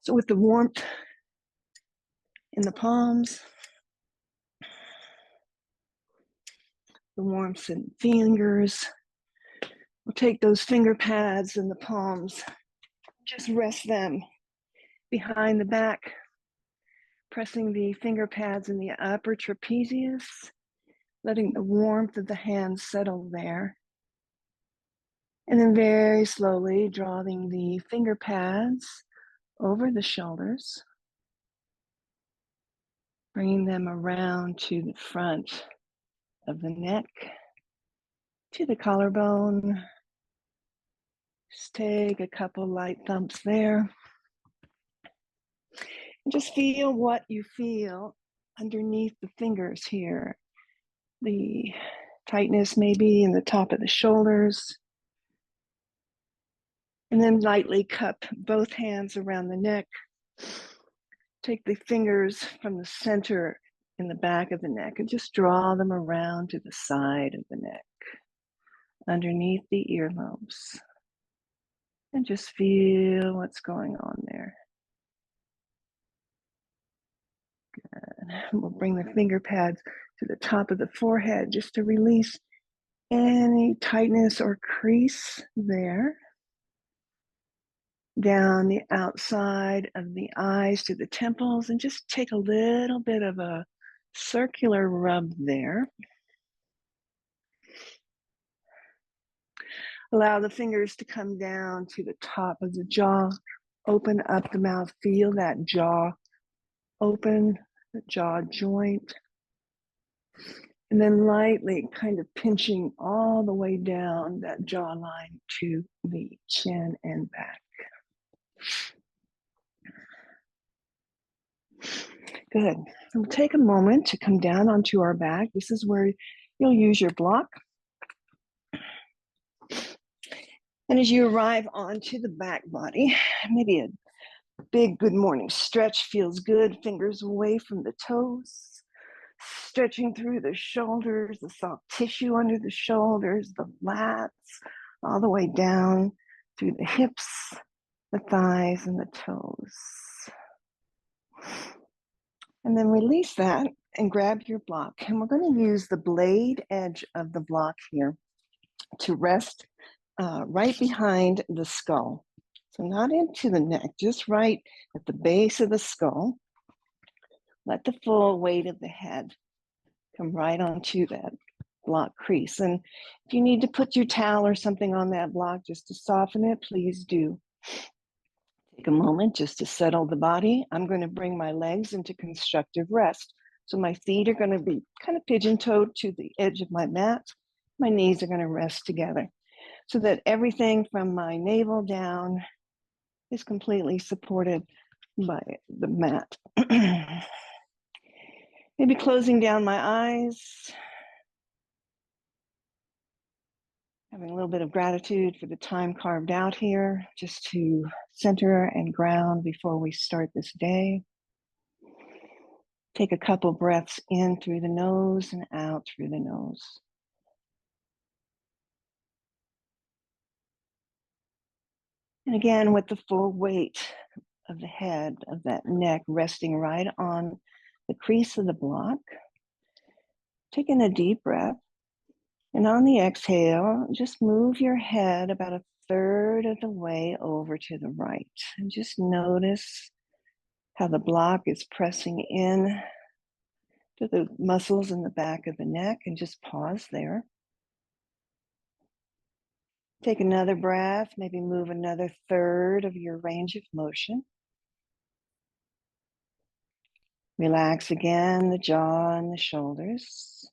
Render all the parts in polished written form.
So with the warmth in the palms, the warmth in the fingers, we'll take those finger pads in the palms, just rest them behind the back, pressing the finger pads in the upper trapezius, letting the warmth of the hands settle there. And then very slowly drawing the finger pads over the shoulders, bringing them around to the front of the neck, to the collarbone. Just take a couple light thumps there. And just feel what you feel underneath the fingers here. The tightness maybe in the top of the shoulders. And then lightly cup both hands around the neck. Take the fingers from the center in the back of the neck and just draw them around to the side of the neck, underneath the earlobes. And just feel what's going on there. Good. We'll bring the finger pads to the top of the forehead just to release any tightness or crease there. Down the outside of the eyes to the temples, and just take a little bit of a circular rub there. Allow the fingers to come down to the top of the jaw. Open up the mouth. Feel that jaw open, the jaw joint. And then lightly kind of pinching all the way down that jawline to the chin and back. Good. We'll take a moment to come down onto our back. This is where you'll use your block. And as you arrive onto the back body, maybe a big good morning stretch feels good. Fingers away from the toes, stretching through the shoulders, the soft tissue under the shoulders, the lats, all the way down through the hips, the thighs, and the toes. And then release that and grab your block. And we're going to use the blade edge of the block here to rest right behind the skull. So not into the neck, just right at the base of the skull. Let the full weight of the head come right onto that block crease. And if you need to put your towel or something on that block just to soften it, please do. Take a moment just to settle the body. I'm going to bring my legs into constructive rest. So my feet are going to be kind of pigeon-toed to the edge of my mat. My knees are going to rest together so that everything from my navel down is completely supported by the mat. Maybe closing down my eyes, having a little bit of gratitude for the time carved out here, just to center and ground before we start this day. Take a couple breaths in through the nose and out through the nose. And again, with the full weight of the head, of that neck, resting right on the crease of the block. Taking a deep breath. And on the exhale, just move your head about a third of the way over to the right. And just notice how the block is pressing in to the muscles in the back of the neck, and just pause there. Take another breath, maybe move another third of your range of motion. Relax again, the jaw and the shoulders.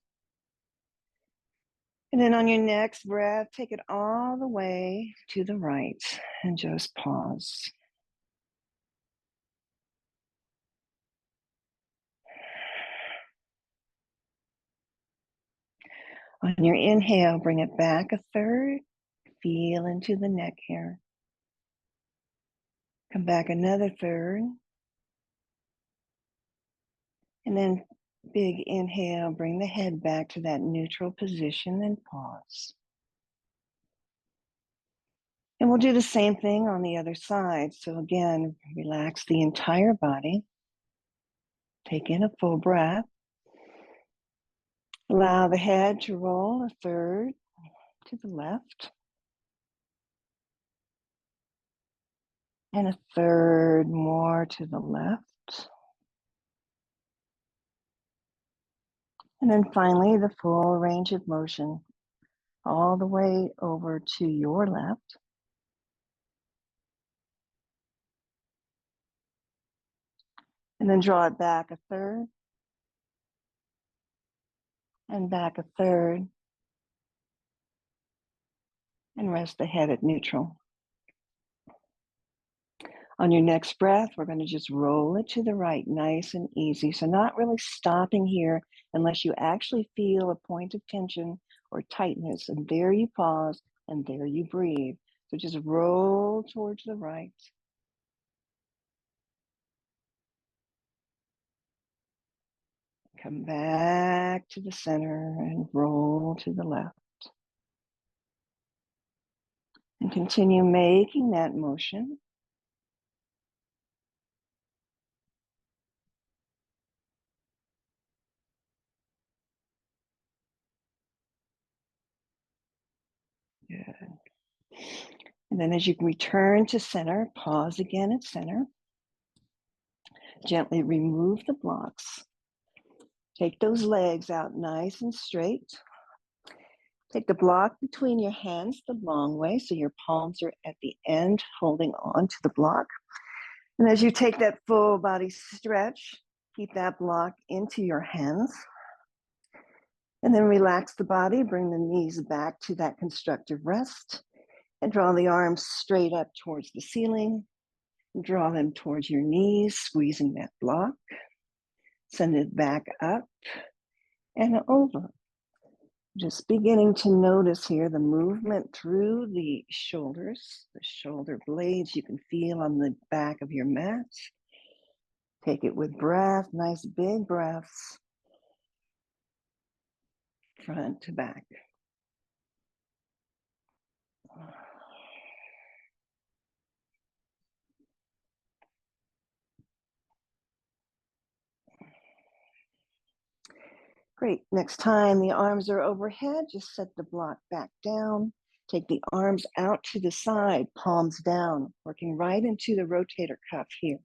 And then on your next breath, take it all the way to the right and just pause. On your inhale, bring it back a third. Feel into the neck here. Come back another third. And then big inhale, bring the head back to that neutral position and pause. And we'll do the same thing on the other side. So again, relax the entire body. Take in a full breath. Allow the head to roll a third to the left. And a third more to the left. And then finally, the full range of motion all the way over to your left. And then draw it back a third. And back a third. And rest the head at neutral. On your next breath, we're going to just roll it to the right, nice and easy. So not really stopping here unless you actually feel a point of tension or tightness. And there you pause and there you breathe. So just roll towards the right. Come back to the center and roll to the left. And continue making that motion. Good. And then as you return to center, pause again at center. Gently remove the blocks. Take those legs out nice and straight. Take the block between your hands the long way, so your palms are at the end holding on to the block. And as you take that full body stretch, keep that block into your hands. And then relax the body, bring the knees back to that constructive rest, and draw the arms straight up towards the ceiling. Draw them towards your knees, squeezing that block. Send it back up and over. Just beginning to notice here the movement through the shoulders, the shoulder blades you can feel on the back of your mat. Take it with breath, nice big breaths, front to back. Great. Next time the arms are overhead, just set the block back down. Take the arms out to the side, palms down, working right into the rotator cuff here.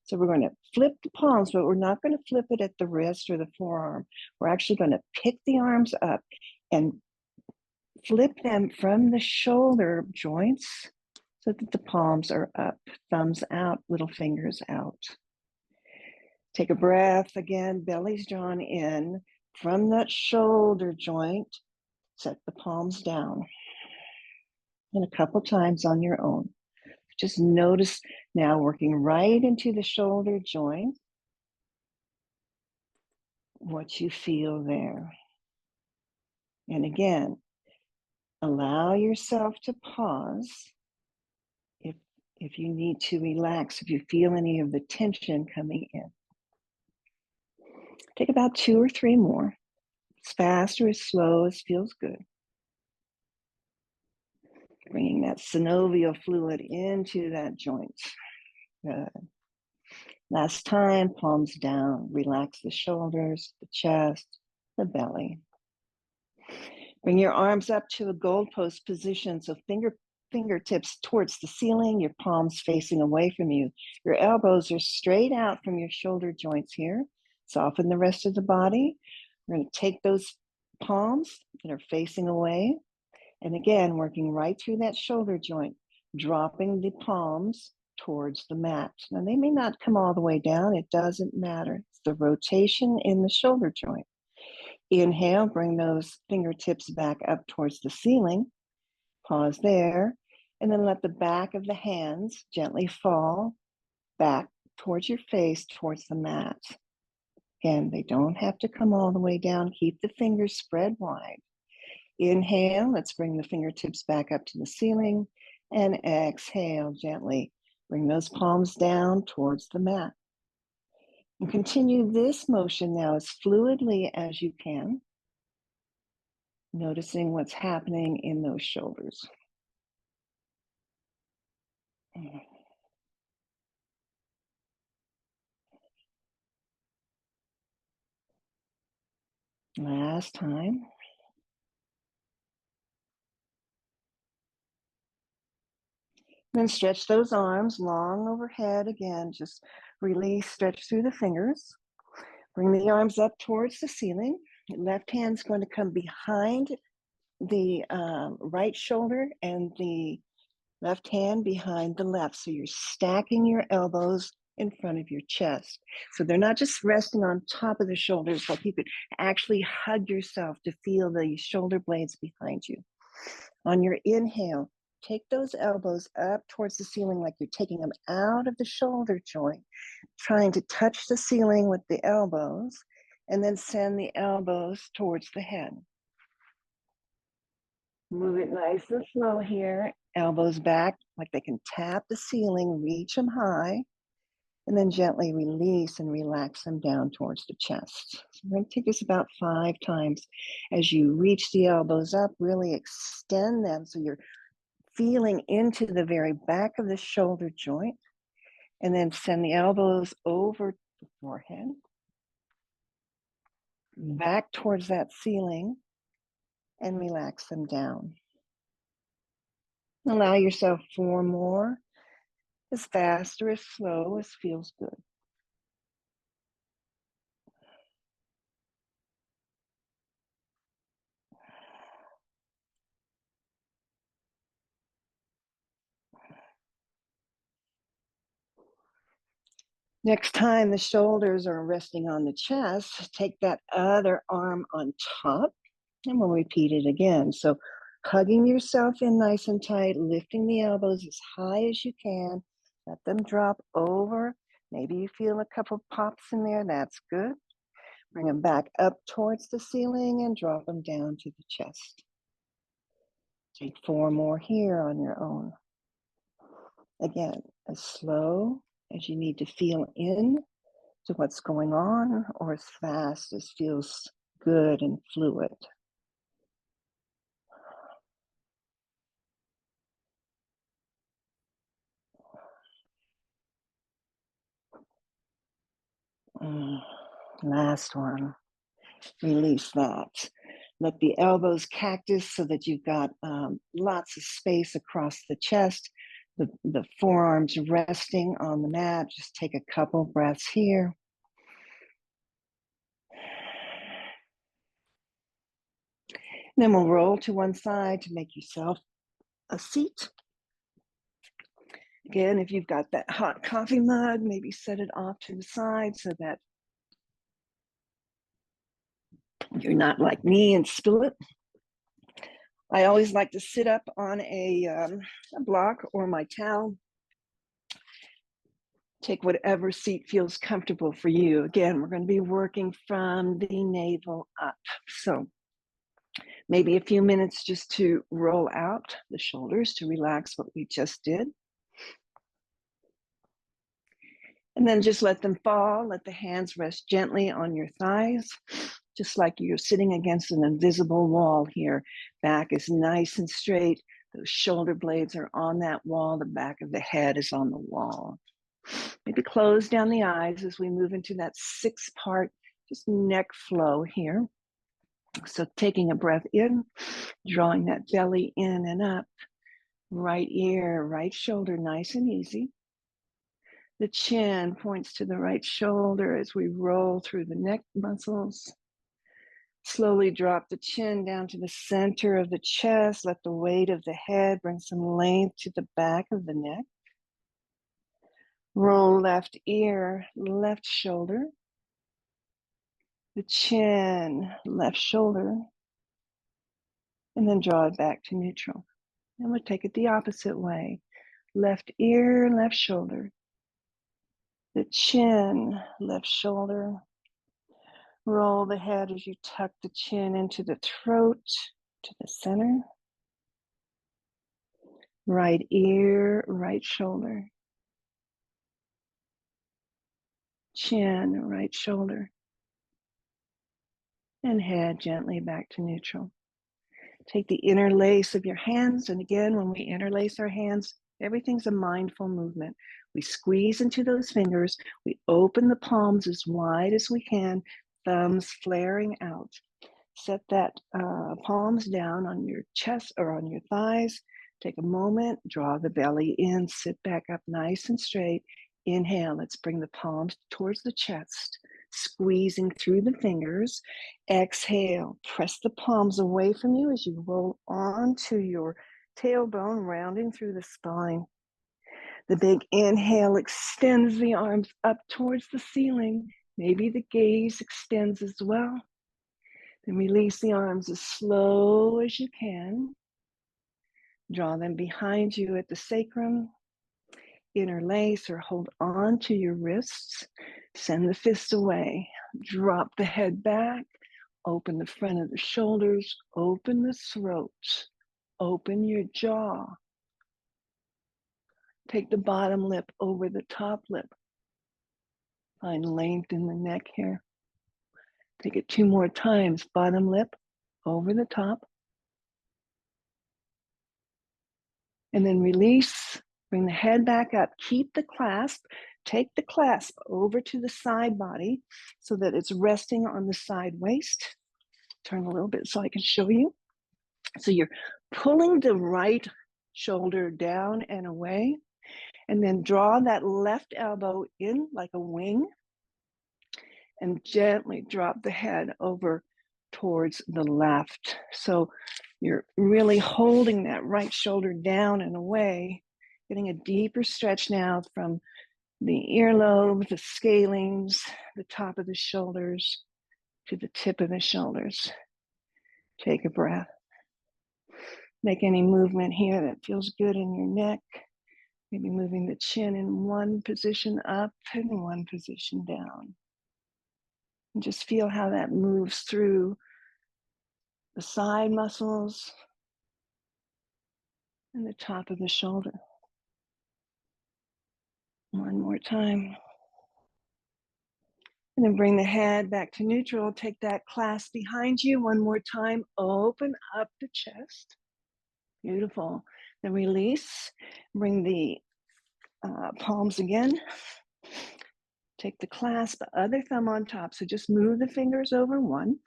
So we're going to flip the palms, but we're not going to flip it at the wrist or the forearm. We're actually going to pick the arms up and flip them from the shoulder joints so that the palms are up, thumbs out, little fingers out. Take a breath again, belly's drawn in. From that shoulder joint, set the palms down. And a couple times on your own. Just notice now working right into the shoulder joint, what you feel there. And again, allow yourself to pause if you need to relax, if you feel any of the tension coming in. Take about 2 or 3 more, as fast or as slow as feels good. Bringing that synovial fluid into that joint. Good. Last time, palms down. Relax the shoulders, the chest, the belly. Bring your arms up to a goalpost position, so fingertips towards the ceiling, your palms facing away from you. Your elbows are straight out from your shoulder joints here. Soften the rest of the body. We're going to take those palms that are facing away. And again, working right through that shoulder joint, dropping the palms towards the mat. Now, they may not come all the way down. It doesn't matter. It's the rotation in the shoulder joint. Inhale, bring those fingertips back up towards the ceiling. Pause there. And then let the back of the hands gently fall back towards your face, towards the mat. Again, they don't have to come all the way down. Keep the fingers spread wide. Inhale, let's bring the fingertips back up to the ceiling. And exhale gently. Bring those palms down towards the mat. And continue this motion now as fluidly as you can, noticing what's happening in those shoulders. Last time. Then stretch those arms long overhead again. Just release, stretch through the fingers. Bring the arms up towards the ceiling. Left hand's going to come behind the right shoulder and the left hand behind the left. So you're stacking your elbows in front of your chest. So they're not just resting on top of the shoulders, but you could actually hug yourself to feel the shoulder blades behind you. On your inhale, take those elbows up towards the ceiling like you're taking them out of the shoulder joint, trying to touch the ceiling with the elbows, and then send the elbows towards the head. Move it nice and slow here. Elbows back like they can tap the ceiling, reach them high, and then gently release and relax them down towards the chest. So we're going to take this about 5 times. As you reach the elbows up, really extend them so you're feeling into the very back of the shoulder joint, and then send the elbows over the forehead, back towards that ceiling, and relax them down. Allow yourself 4 more, as fast or as slow as feels good. Next time the shoulders are resting on the chest, take that other arm on top, and we'll repeat it again. So hugging yourself in nice and tight, lifting the elbows as high as you can, let them drop over. Maybe you feel a couple pops in there, that's good. Bring them back up towards the ceiling and drop them down to the chest. Take 4 more here on your own. Again, as slow as you need to feel in to what's going on, or as fast as feels good and fluid. Last one. Release that. Let the elbows cactus so that you've got lots of space across the chest. The forearms resting on the mat. Just take a couple breaths here. Then we'll roll to one side to make yourself a seat. Again, if you've got that hot coffee mug, maybe set it off to the side so that you're not like me and spill it. I always like to sit up on a block or my towel. Take whatever seat feels comfortable for you. Again, we're going to be working from the navel up. So maybe a few minutes just to roll out the shoulders to relax what we just did. And then just let them fall. Let the hands rest gently on your thighs, just like you're sitting against an invisible wall here. Back is nice and straight. Those shoulder blades are on that wall. The back of the head is on the wall. Maybe close down the eyes as we move into that 6-part just neck flow here. So taking a breath in, drawing that belly in and up. Right ear, right shoulder, nice and easy. The chin points to the right shoulder as we roll through the neck muscles. Slowly drop the chin down to the center of the chest. Let the weight of the head bring some length to the back of the neck. Roll left ear, left shoulder. The chin, left shoulder. And then draw it back to neutral. And we'll take it the opposite way. Left ear, left shoulder. The chin, left shoulder. Roll the head as you tuck the chin into the throat, to the center. Right ear, right shoulder. Chin, right shoulder. And head gently back to neutral. Take the interlace of your hands. And again, when we interlace our hands, Everything's a mindful movement. We squeeze into those fingers. We open the palms as wide as we can, thumbs flaring out. Set that palms down on your chest or on your thighs. Take a moment, draw the belly in, sit back up nice and straight. Inhale, let's bring the palms towards the chest, squeezing through the fingers. Exhale, press the palms away from you as you roll onto your tailbone, rounding through the spine. The big inhale extends the arms up towards the ceiling. Maybe the gaze extends as well. Then release the arms as slow as you can. Draw them behind you at the sacrum. Interlace or hold on to your wrists. Send the fists away. Drop the head back. Open the front of the shoulders. Open the throat. Open your jaw. Take the bottom lip over the top lip. Find length in the neck here. Take it 2 more times. Bottom lip over the top. And then release. Bring the head back up. Keep the clasp. Take the clasp over to the side body so that it's resting on the side waist. Turn a little bit so I can show you. So you're pulling the right shoulder down and away, and then draw that left elbow in like a wing and gently drop the head over towards the left. So you're really holding that right shoulder down and away, getting a deeper stretch now from the earlobe, the scalings, the top of the shoulders to the tip of the shoulders. Take a breath. Make any movement here that feels good in your neck. Maybe moving the chin in one position up and one position down. And just feel how that moves through the side muscles and the top of the shoulder. One more time. And then bring the head back to neutral. Take that clasp behind you one more time. Open up the chest. Beautiful. Then release. Bring the palms again. Take the clasp, other thumb on top. So just move the fingers over one.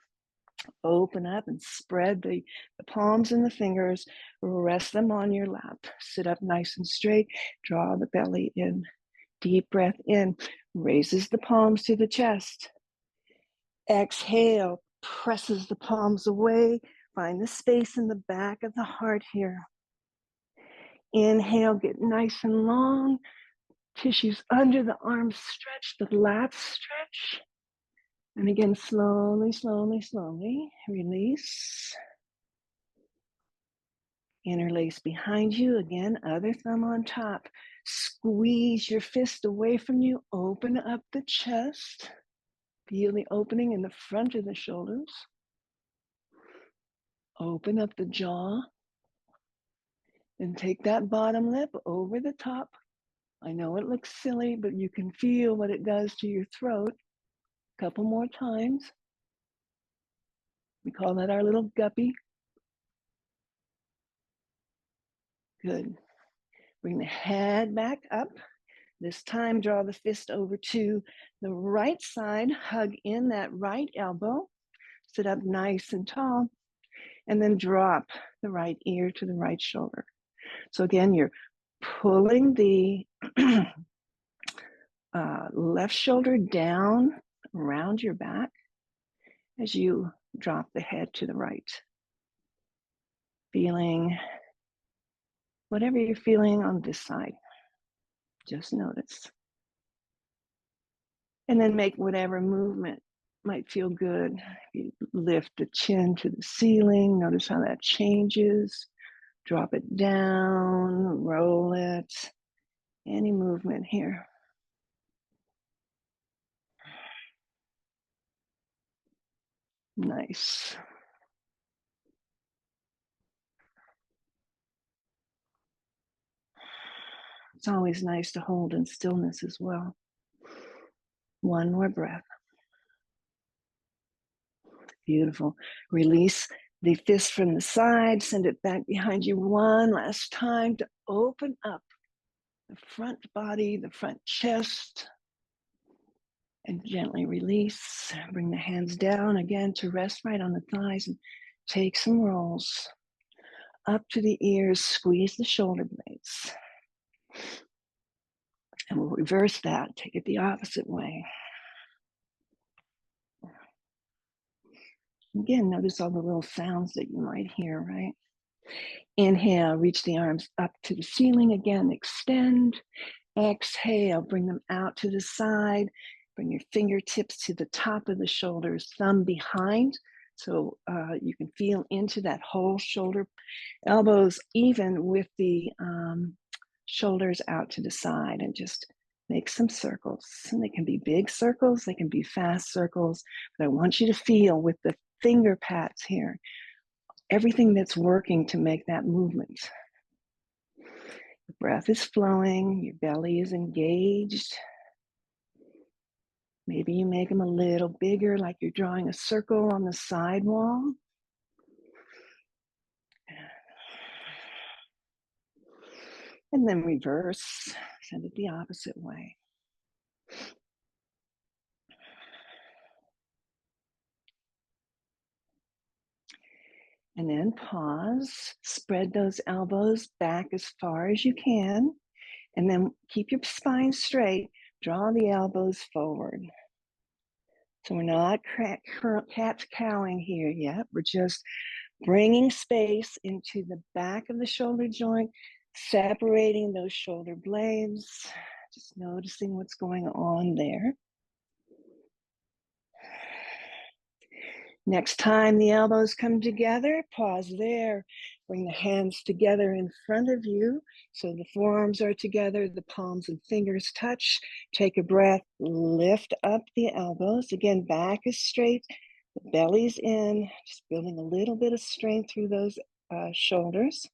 Open up and spread the palms and the fingers. Rest them on your lap. Sit up nice and straight. Draw the belly in. Deep breath in. Raises the palms to the chest. Exhale. Presses the palms away. Find the space in the back of the heart here. Inhale. Get nice and long. Tissues under the arms stretch. The lats stretch. And again, slowly, slowly, slowly, release. Interlace behind you. Again, other thumb on top. Squeeze your fist away from you. Open up the chest. Feel the opening in the front of the shoulders. Open up the jaw. And take that bottom lip over the top. I know it looks silly, but you can feel what it does to your throat. A couple more times. We call that our little guppy. Good. Bring the head back up. This time, draw the fist over to the right side. Hug in that right elbow. Sit up nice and tall. And then drop the right ear to the right shoulder. So again, you're pulling the left shoulder down around your back as you drop the head to the right. Feeling whatever you're feeling on this side. Just notice. And then make whatever movement might feel good. You lift the chin to the ceiling. Notice how that changes. Drop it down, roll it. Any movement here. Nice. It's always nice to hold in stillness as well. One more breath. Beautiful. Release the fist from the side. Send it back behind you one last time to open up the front body, the front chest, and gently release. Bring the hands down again to rest right on the thighs and take some rolls up to the ears. Squeeze the shoulder blades. And we'll reverse that. Take it the opposite way. Again, notice all the little sounds that you might hear, right? Inhale, reach the arms up to the ceiling again, extend. Exhale, bring them out to the side. Bring your fingertips to the top of the shoulders, thumb behind, so you can feel into that whole shoulder. Elbows even with the shoulders out to the side, and just make some circles. And they can be big circles, they can be fast circles, but I want you to feel with the finger pats here, everything that's working to make that movement. The breath is flowing, your belly is engaged. Maybe you make them a little bigger, like you're drawing a circle on the side wall. And then reverse, send it the opposite way. And then pause, spread those elbows back as far as you can, and then keep your spine straight. Draw the elbows forward. So we're not cat-cowing here yet. We're just bringing space into the back of the shoulder joint, separating those shoulder blades, just noticing what's going on there. Next time the elbows come together, pause there. Bring the hands together in front of you so the forearms are together, the palms and fingers touch. Take a breath, lift up the elbows. Again, back is straight, the belly's in, just building a little bit of strength through those shoulders.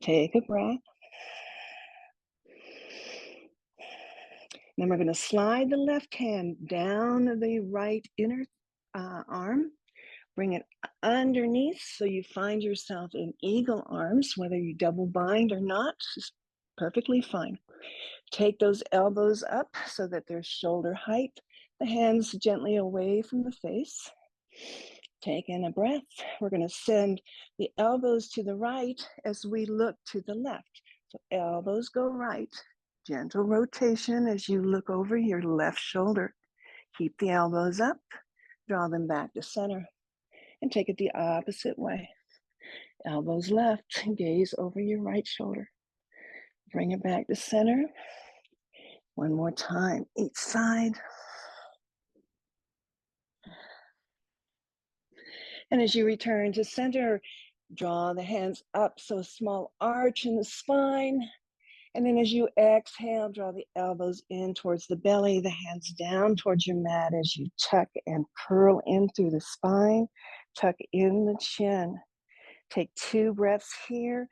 Take a breath. Then we're going to slide the left hand down the right inner arm. Bring it underneath so you find yourself in eagle arms, whether you double bind or not, is perfectly fine. Take those elbows up so that they're shoulder height. The hands gently away from the face. Take in a breath. We're going to send the elbows to the right as we look to the left. So elbows go right. Gentle rotation as you look over your left shoulder. Keep the elbows up. Draw them back to center. And take it the opposite way. Elbows left, gaze over your right shoulder. Bring it back to center. One more time, each side. And as you return to center, draw the hands up, so a small arch in the spine. And then as you exhale, draw the elbows in towards the belly, the hands down towards your mat as you tuck and curl in through the spine. Tuck in the chin. Take 2 breaths here.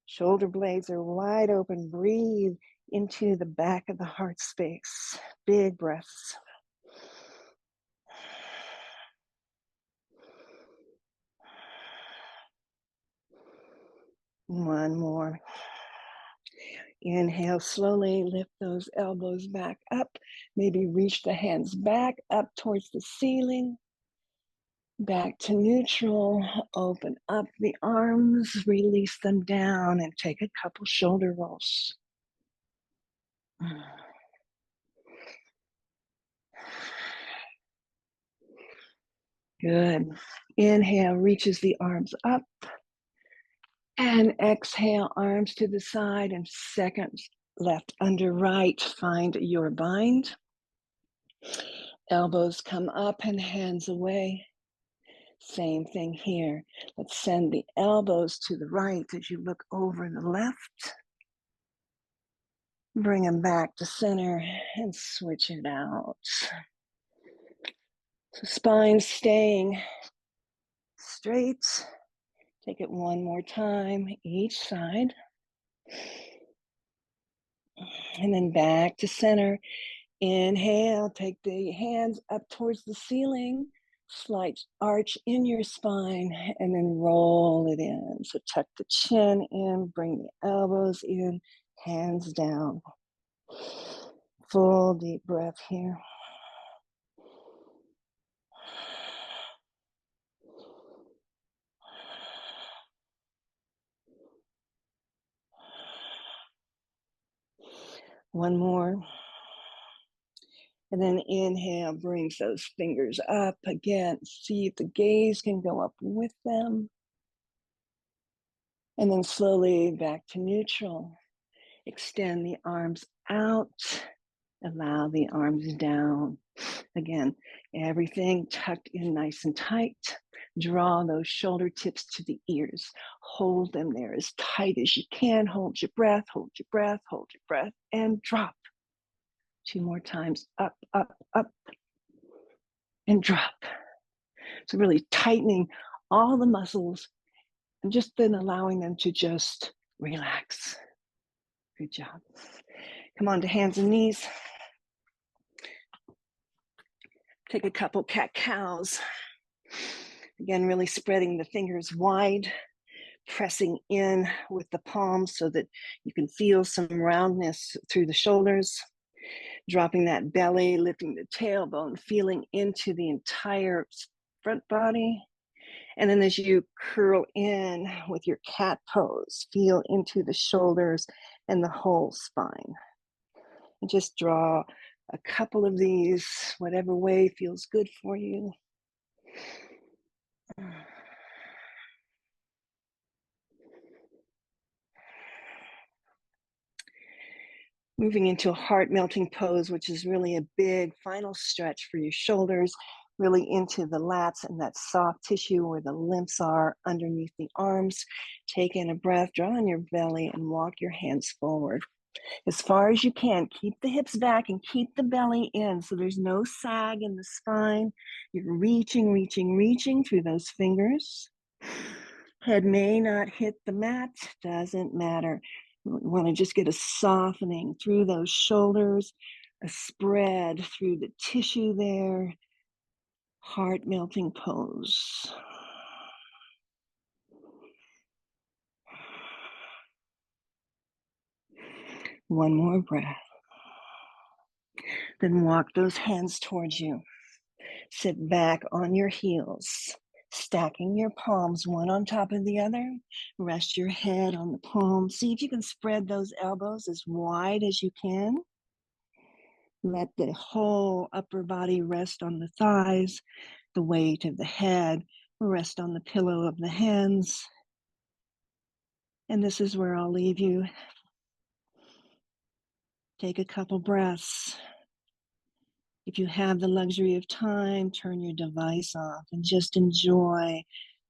Shoulder blades are wide open. Breathe into the back of the heart space. Big breaths. One more. Inhale, slowly lift those elbows back up. Maybe reach the hands back up towards the ceiling. Back to neutral. Open up the arms, release them down, and take a couple shoulder rolls. Good. Inhale, reaches the arms up. And exhale, arms to the side, and second, left under right, find your bind. Elbows come up and hands away. Same thing here. Let's send the elbows to the right as you look over the left. Bring them back to center and switch it out. So spine staying straight. Take it one more time, each side. And then back to center. Inhale, take the hands up towards the ceiling, slight arch in your spine, and then roll it in. So tuck the chin in, bring the elbows in, hands down. Full deep breath here. One more. And then inhale, brings those fingers up again. See if the gaze can go up with them. And then slowly back to neutral. Extend the arms out. Allow the arms down. Again, everything tucked in nice and tight. Draw those shoulder tips to the ears. Hold them there as tight as you can. Hold your breath, hold your breath, hold your breath, and drop. 2 more times. Up, up, up, and drop. So really tightening all the muscles and just then allowing them to just relax. Good job. Come on to hands and knees. Take a couple cat-cows. Again, really spreading the fingers wide, pressing in with the palms so that you can feel some roundness through the shoulders. Dropping that belly, lifting the tailbone, feeling into the entire front body. And then as you curl in with your cat pose, feel into the shoulders and the whole spine. And just draw a couple of these, whatever way feels good for you. Moving into a heart melting pose, which is really a big final stretch for your shoulders, really into the lats and that soft tissue where the lymphs are underneath the arms. Take in a breath, draw on your belly and walk your hands forward. As far as you can, keep the hips back and keep the belly in so there's no sag in the spine. You're reaching, reaching, reaching through those fingers. Head may not hit the mat, doesn't matter. You want to just get a softening through those shoulders, a spread through the tissue there. Heart melting pose. One more breath. Then walk those hands towards you. Sit back on your heels, stacking your palms one on top of the other. Rest your head on the palm. See if you can spread those elbows as wide as you can. Let the whole upper body rest on the thighs. The weight of the head rest on the pillow of the hands. And this is where I'll leave you. Take a couple breaths. If you have the luxury of time, turn your device off and just enjoy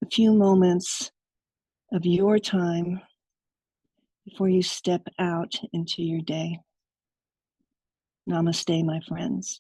a few moments of your time before you step out into your day. Namaste, my friends.